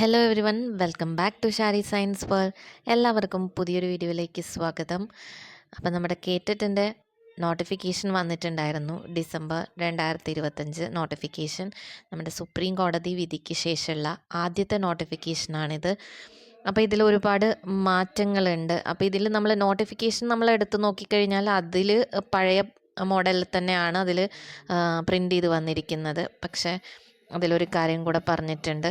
Hello everyone, welcome back to Shari science world. എല്ലാവർക്കും പുതിയൊരു വീഡിയോയിലേക്ക് സ്വാഗതം. അപ്പോൾ നമ്മുടെ കേറ്ററ്റിൻ്റെ നോട്ടിഫിക്കേഷൻ വന്നിട്ടുണ്ടായിരുന്നു. December 2025 notification. നമ്മുടെ സുപ്രീം കോടതി വിധിക്ക് ശേഷമുള്ള ആദ്യത്തെ നോട്ടിഫിക്കേഷനാണിത്. അപ്പോൾ ഇതിൽ ഒരുപാട് മാറ്റങ്ങളുണ്ട്. അപ്പോൾ ഇതിൽ നമ്മൾ നോട്ടിഫിക്കേഷൻ നമ്മൾ എടുത്ത് നോക്കിക്കഴിഞ്ഞാൽ അതിൽ പഴയ മോഡലിൽ തന്നെയാണ് അതിൽ പ്രിൻ്റ് ചെയ്ത് വന്നിരിക്കുന്നത്. പക്ഷേ അതിലൊരു കാര്യം കൂടെ പറഞ്ഞിട്ടുണ്ട്.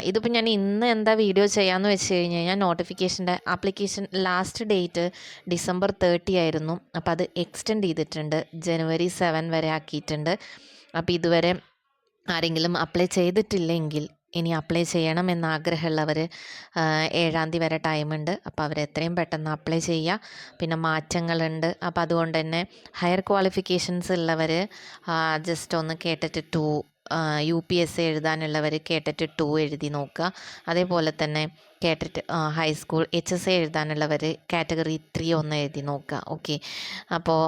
ഇതിപ്പോൾ ഞാൻ ഇന്ന് എന്താ വീഡിയോ ചെയ്യാമെന്ന് വെച്ച് കഴിഞ്ഞ് കഴിഞ്ഞാൽ നോട്ടിഫിക്കേഷൻ്റെ ആപ്ലിക്കേഷൻ ലാസ്റ്റ് ഡേറ്റ് ഡിസംബർ 30 ആയിരുന്നു. അപ്പോൾ അത് എക്സ്റ്റെൻഡ് ചെയ്തിട്ടുണ്ട്, ജനുവരി 7 വരെ ആക്കിയിട്ടുണ്ട്. അപ്പോൾ ഇതുവരെ ആരെങ്കിലും അപ്ലൈ ചെയ്തിട്ടില്ലെങ്കിൽ ഇനി അപ്ലൈ ചെയ്യണമെന്ന് ആഗ്രഹമുള്ളവർ 7-ാം തീയതി വരെ ടൈമുണ്ട്. അപ്പോൾ അവർ എത്രയും പെട്ടെന്ന് അപ്ലൈ ചെയ്യുക. പിന്നെ മാറ്റങ്ങളുണ്ട്. അപ്പോൾ അതുകൊണ്ട് തന്നെ ഹയർ ക്വാളിഫിക്കേഷൻസ് ഉള്ളവർ ജസ്റ്റ് ഒന്ന് കേട്ടിട്ട് UPSC എഴുതാനുള്ളവർ കേട്ടിട്ട് 2 എഴുതി നോക്കുക. അതേപോലെ തന്നെ കേട്ടിട്ട് ഹൈസ്കൂൾ HSA എഴുതാനുള്ളവർ കാറ്റഗറി 3 ഒന്ന് എഴുതി നോക്കുക. ഓക്കെ, അപ്പോൾ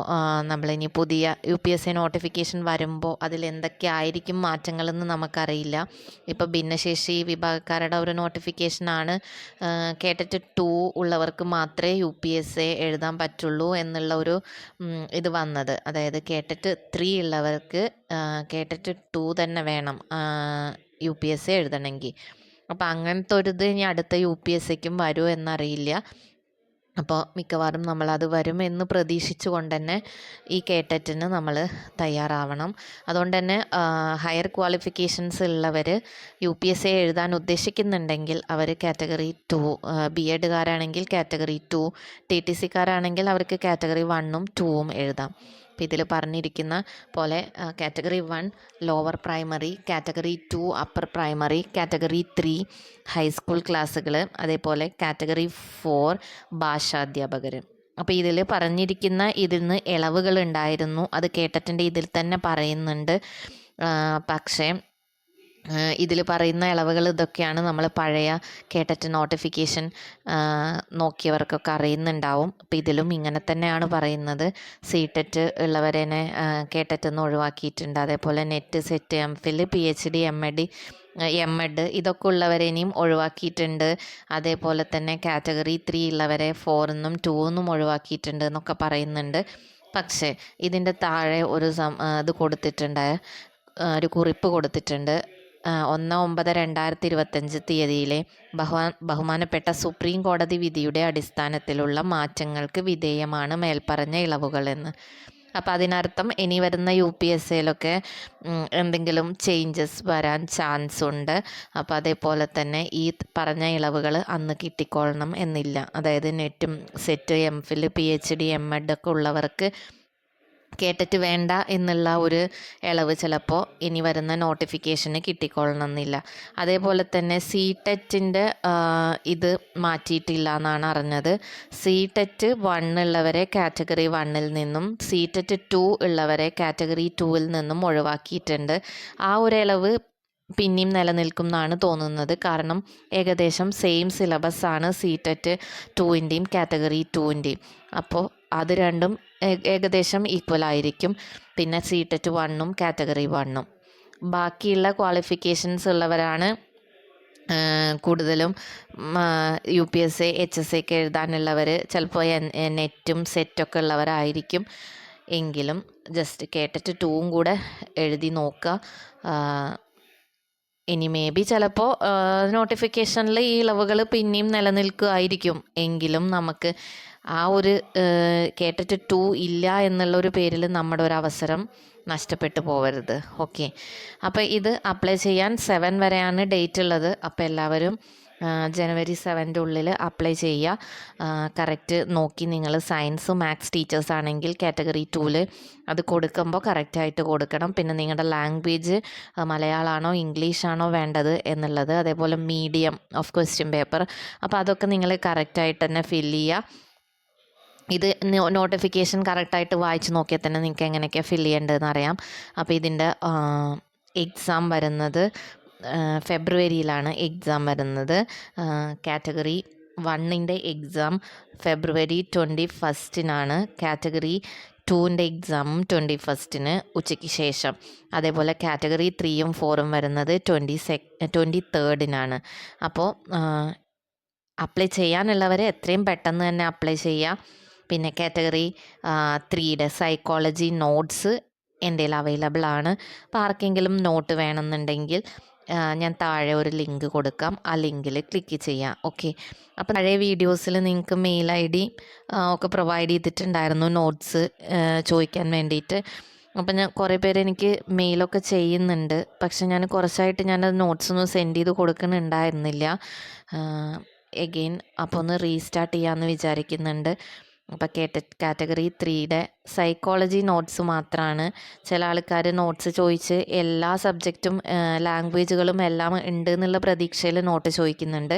നമ്മളിനി പുതിയ UPSC നോട്ടിഫിക്കേഷൻ വരുമ്പോൾ അതിലെന്തൊക്കെ ആയിരിക്കും മാറ്റങ്ങളെന്ന് നമുക്കറിയില്ല. ഇപ്പോൾ ഭിന്നശേഷി വിഭാഗക്കാരുടെ ഒരു നോട്ടിഫിക്കേഷനാണ് കേട്ടിട്ട് 2 ഉള്ളവർക്ക് മാത്രമേ UPSC എഴുതാൻ പറ്റുള്ളൂ എന്നുള്ള ഒരു ഇത് വന്നത്. അതായത് കേട്ടിട്ട് 3 ഉള്ളവർക്ക് കേട്ടിട്ട് 2 തന്നെ വേണം UPSC എഴുതണമെങ്കിൽ. അപ്പോൾ അങ്ങനത്തെ ഒരു ഇത് ഇനി അടുത്ത UPSCക്കും വരുമോ എന്നറിയില്ല. അപ്പോൾ മിക്കവാറും നമ്മളത് വരും എന്ന് പ്രതീക്ഷിച്ചു കൊണ്ട് തന്നെ ഈ കേട്ടറ്റിന് നമ്മൾ തയ്യാറാവണം. അതുകൊണ്ട് തന്നെ ഹയർ ക്വാളിഫിക്കേഷൻസ് ഉള്ളവർ UPSC എഴുതാൻ ഉദ്ദേശിക്കുന്നുണ്ടെങ്കിൽ അവർ കാറ്റഗറി 2, BEdകാരാണെങ്കിൽ കാറ്റഗറി 2, TTCക്കാരാണെങ്കിൽ അവർക്ക് കാറ്റഗറി 1ഉം 2ഉം എഴുതാം. അപ്പോൾ ഇതിൽ പറഞ്ഞിരിക്കുന്ന പോലെ category 1 lower primary, category 2 upper primary, category 3 high school ക്ലാസ്സുകൾ, അതേപോലെ കാറ്റഗറി 4 ഭാഷാധ്യാപകർ. അപ്പോൾ ഇതിൽ പറഞ്ഞിരിക്കുന്ന ഇതിൽ നിന്ന് ഇളവുകൾ ഉണ്ടായിരുന്നു. അത് കേട്ടറ്റിൻ്റെ ഇതിൽ തന്നെ പറയുന്നുണ്ട്. പക്ഷേ ഇതിൽ പറയുന്ന ഇളവുകൾ ഇതൊക്കെയാണ്. നമ്മൾ പഴയ കേട്ടറ്റ് നോട്ടിഫിക്കേഷൻ നോക്കിയവർക്കൊക്കെ അറിയുന്നുണ്ടാവും. അപ്പോൾ ഇതിലും ഇങ്ങനെ തന്നെയാണ് പറയുന്നത്. CTET ഉള്ളവരെ കേട്ടറ്റ് നിന്ന് ഒഴിവാക്കിയിട്ടുണ്ട്. അതേപോലെ net, set, MPhil, PhD, MEd ഇതൊക്കെ ഉള്ളവരെയും ഒഴിവാക്കിയിട്ടുണ്ട്. അതേപോലെ തന്നെ കാറ്റഗറി 3 ഉള്ളവരെ 4ന്നും 2ന്നും ഒഴിവാക്കിയിട്ടുണ്ട് എന്നൊക്കെ പറയുന്നുണ്ട്. പക്ഷേ ഇതിൻ്റെ താഴെ ഒരു ഇത് കൊടുത്തിട്ടുണ്ട്, ഒരു കുറിപ്പ് കൊടുത്തിട്ടുണ്ട്. 1/9/2025 തീയതിയിലെ ബഹുമാനപ്പെട്ട സുപ്രീം കോടതി വിധിയുടെ അടിസ്ഥാനത്തിലുള്ള മാറ്റങ്ങൾക്ക് വിധേയമാണ് മേൽപ്പറഞ്ഞ ഇളവുകളെന്ന്. അപ്പോൾ അതിനർത്ഥം ഇനി വരുന്ന UPSCയിലൊക്കെ എന്തെങ്കിലും ചേഞ്ചസ് വരാൻ ചാൻസ് ഉണ്ട്. അപ്പോൾ അതേപോലെ തന്നെ ഈ പറഞ്ഞ ഇളവുകൾ അന്ന് കിട്ടിക്കൊള്ളണം എന്നില്ല. അതായത് നെറ്റും, സെറ്റ്, MPhil, PhD, MEd ഒക്കെ ഉള്ളവർക്ക് കേട്ടിട്ട് വേണ്ട എന്നുള്ള ഒരു ഇളവ് ചിലപ്പോൾ ഇനി വരുന്ന നോട്ടിഫിക്കേഷന് കിട്ടിക്കൊള്ളണമെന്നില്ല. അതേപോലെ തന്നെ CTETൻ്റെ ഇത് മാറ്റിയിട്ടില്ല എന്നാണ് അറിഞ്ഞത്. CTET 1 ഉള്ളവരെ കാറ്റഗറി 1ൽ നിന്നും CTET 2 ഉള്ളവരെ കാറ്റഗറി 2ൽ നിന്നും ഒഴിവാക്കിയിട്ടുണ്ട്. ആ ഒരു ഇളവ് പിന്നെയും നിലനിൽക്കും എന്നാണ് തോന്നുന്നത്. കാരണം ഏകദേശം സെയിം സിലബസാണ് CTET 2ൻ്റെയും കാറ്റഗറി 2ൻ്റെയും. അപ്പോൾ അത് രണ്ടും ഏകദേശം ഈക്വൽ ആയിരിക്കും. പിന്നെ CTET 1ഉം കാറ്റഗറി 1ഉം. ബാക്കിയുള്ള ക്വാളിഫിക്കേഷൻസ് ഉള്ളവരാണ് കൂടുതലും UPSC HSA ഒക്കെ എഴുതാനുള്ളവർ. ചിലപ്പോൾ നെറ്റും സെറ്റൊക്കെ ഉള്ളവരായിരിക്കും. എങ്കിലും ജസ്റ്റ് കേട്ടിട്ട് 2ഉം കൂടെ എഴുതി നോക്കുക. ഇനി ചിലപ്പോൾ നോട്ടിഫിക്കേഷനിൽ ഈ ഇളവുകൾ പിന്നെയും നിലനിൽക്കുമായിരിക്കും. എങ്കിലും നമുക്ക് ആ ഒരു കേട്ടിട്ട് 2 ഇല്ല എന്നുള്ളൊരു പേരിൽ നമ്മുടെ ഒരു അവസരം നഷ്ടപ്പെട്ടു പോകരുത്. ഓക്കെ, അപ്പോൾ ഇത് അപ്ലൈ ചെയ്യാൻ 7 വരെയാണ് ഡേറ്റ് ഉള്ളത്. അപ്പോൾ എല്ലാവരും ജനുവരി 7ൻ്റെ ഉള്ളിൽ അപ്ലൈ ചെയ്യുക. കറക്റ്റ് നോക്കി നിങ്ങൾ സയൻസ് മാത്സ് ടീച്ചേഴ്സ് ആണെങ്കിൽ കാറ്റഗറി 2ൽ അത് കൊടുക്കുമ്പോൾ കറക്റ്റായിട്ട് കൊടുക്കണം. പിന്നെ നിങ്ങളുടെ ലാംഗ്വേജ് മലയാളമാണോ ഇംഗ്ലീഷാണോ വേണ്ടത് എന്നുള്ളത്, അതേപോലെ മീഡിയം ഓഫ് ക്വസ്റ്റ്യൻ പേപ്പർ. അപ്പോൾ അതൊക്കെ നിങ്ങൾ കറക്റ്റായിട്ട് തന്നെ ഫില്ല് ചെയ്യുക. ഇത് നോട്ടിഫിക്കേഷൻ കറക്റ്റായിട്ട് വായിച്ച് നോക്കിയാൽ തന്നെ നിങ്ങൾക്ക് എങ്ങനെയൊക്കെയാണ് ഫില്ല് ചെയ്യേണ്ടതെന്ന് അറിയാം. അപ്പോൾ ഇതിൻ്റെ എക്സാം വരുന്നത് ഫെബ്രുവരിയിലാണ് എക്സാം വരുന്നത്. കാറ്റഗറി 1ൻ്റെ എക്സാം ഫെബ്രുവരി 21 കാറ്റഗറി 2ൻ്റെ എക്സാമും 21 ഉച്ചയ്ക്ക് ശേഷം. അതേപോലെ കാറ്റഗറി 3ഉം 4ഉം വരുന്നത് 23rd അപ്പോൾ അപ്ലൈ ചെയ്യാനുള്ളവർ എത്രയും പെട്ടെന്ന് തന്നെ അപ്ലൈ ചെയ്യുക. പിന്നെ കാറ്റഗറി 3യുടെ സൈക്കോളജി നോട്ട്സ് എൻ്റെ കയ്യിൽ അവൈലബിൾ ആണ്. അപ്പോൾ ആർക്കെങ്കിലും നോട്ട് വേണമെന്നുണ്ടെങ്കിൽ ഞാൻ താഴെ ഒരു ലിങ്ക് കൊടുക്കാം, ആ ലിങ്കിൽ ക്ലിക്ക് ചെയ്യാം. ഓക്കെ, അപ്പോൾ പഴയ വീഡിയോസിൽ നിങ്ങൾക്ക് മെയിൽ ID ഒക്കെ പ്രൊവൈഡ് ചെയ്തിട്ടുണ്ടായിരുന്നു നോട്ട്സ് ചോദിക്കാൻ വേണ്ടിയിട്ട്. അപ്പം ഞാൻ കുറേ പേര് എനിക്ക് മെയിലൊക്കെ ചെയ്യുന്നുണ്ട്, പക്ഷെ ഞാൻ കുറച്ചായിട്ട് ഞാനത് നോട്ട്സൊന്നും സെൻഡ് ചെയ്ത് കൊടുക്കുന്നുണ്ടായിരുന്നില്ല. എഗെയിൻ അപ്പോൾ ഒന്ന് റീസ്റ്റാർട്ട് ചെയ്യാമെന്ന് വിചാരിക്കുന്നുണ്ട്. അപ്പോൾ കാറ്റഗറി 3യുടെ സൈക്കോളജി നോട്ട്സ് മാത്രമാണ്. ചില ആൾക്കാർ നോട്ട്സ് ചോദിച്ച് എല്ലാ സബ്ജക്റ്റും ലാംഗ്വേജുകളും എല്ലാം ഉണ്ട് എന്നുള്ള പ്രതീക്ഷയിൽ നോട്ട് ചോദിക്കുന്നുണ്ട്.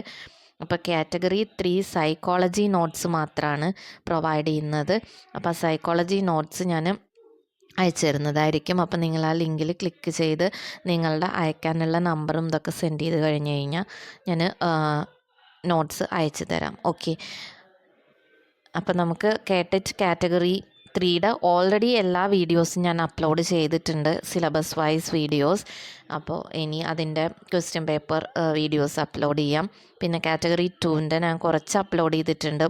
അപ്പോൾ കാറ്റഗറി 3 സൈക്കോളജി നോട്ട്സ് മാത്രമാണ് പ്രൊവൈഡ് ചെയ്യുന്നത്. അപ്പോൾ സൈക്കോളജി നോട്ട്സ് ഞാൻ അയച്ചു തരുന്നതായിരിക്കും. അപ്പോൾ നിങ്ങൾ ആ ലിങ്കിൽ ക്ലിക്ക് ചെയ്ത് നിങ്ങളുടെ അയക്കാനുള്ള നമ്പറും ഇതൊക്കെ സെൻഡ് ചെയ്ത് കഴിഞ്ഞ് കഴിഞ്ഞാൽ ഞാൻ നോട്ട്സ് അയച്ചു തരാം. ഓക്കെ, അപ്പോൾ നമുക്ക് കാറ്റഗറി 3യുടെ ഓൾറെഡി എല്ലാ വീഡിയോസും ഞാൻ അപ്ലോഡ് ചെയ്തിട്ടുണ്ട്, സിലബസ് വൈസ് വീഡിയോസ്. അപ്പോൾ ഇനി അതിൻ്റെ ക്വസ്റ്റ്യൻ പേപ്പർ വീഡിയോസ് അപ്ലോഡ് ചെയ്യാം. പിന്നെ കാറ്റഗറി 2ൻ്റെ ഞാൻ കുറച്ച് അപ്ലോഡ് ചെയ്തിട്ടുണ്ട്.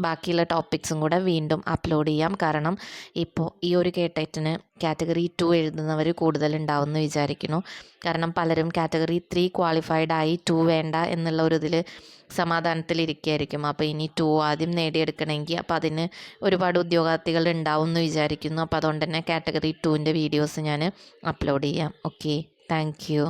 ബാക്കിയുള്ള ടോപ്പിക്സും കൂടെ വീണ്ടും അപ്ലോഡ് ചെയ്യാം. കാരണം ഇപ്പോൾ ഈ ഒരു കേട്ടറ്റിന് കാറ്റഗറി 2 എഴുതുന്നവർ കൂടുതലുണ്ടാവുമെന്ന് വിചാരിക്കുന്നു. കാരണം പലരും കാറ്റഗറി 3 ക്വാളിഫൈഡ് ആയി 2 വേണ്ട എന്നുള്ള ഒരു ഇതിൽ സമാധാനത്തിലിരിക്കുകയായിരിക്കും. അപ്പോൾ ഇനി 2 ആദ്യം നേടിയെടുക്കണമെങ്കിൽ അപ്പോൾ അതിന് ഒരുപാട് ഉദ്യോഗാർത്ഥികൾ ഉണ്ടാവും എന്ന് വിചാരിക്കുന്നു. അപ്പോൾ അതുകൊണ്ട് തന്നെ കാറ്റഗറി 2ൻ്റെ വീഡിയോസ് ഞാൻ അപ്ലോഡ് ചെയ്യാം. Okay, thank you.